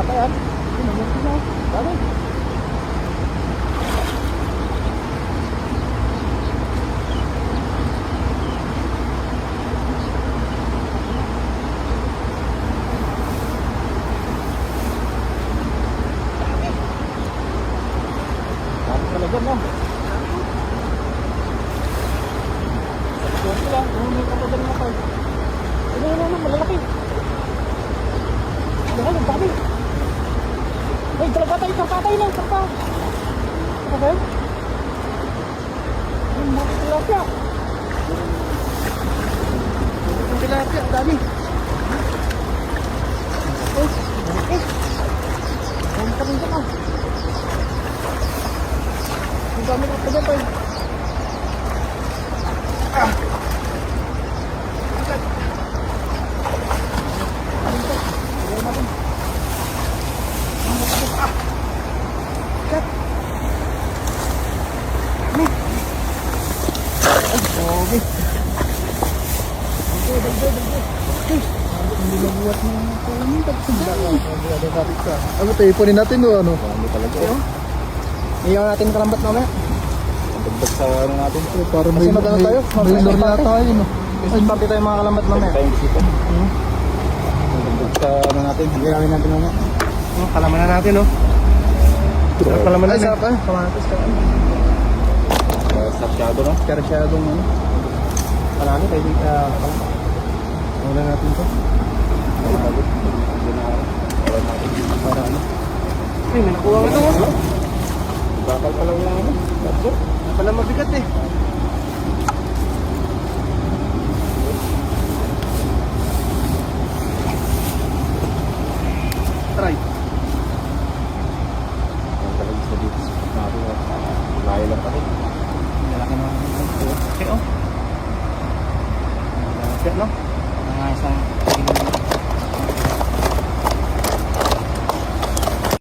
Talapay yan. Dami. Dami talaga no. Ito lang, may kapatid na pa. Ano, malalaki. Dahil, ang dami. Ay, talapatay lang, sarpa. Ano ba yun? Ang mga tilapia. Ang tilapia, ang dami. Ay, malaki. Ang kami ka. Ang dami ka pa dyan, pa. Ano tayo, ipunin natin o ano? Dami talaga. Iyaw natin kalambat mamaya. Dagdag sa ano natin. Para Kasi magano tayo? may lure na tayo, no? Ay, party tayo mga kalambat mamaya. Tayong bisita. Dagdag sa ano natin. Iyawin natin mamaya. Kalaman na natin, no? Kalaman na sa pa. Kamatis ka. Sasyado no? Karasyadong ano. Kalali tayo dito. Wala natin to. Para ano? Ay, may nakuha ka to. Bakal pa lang yung ano. Pala mabigat eh.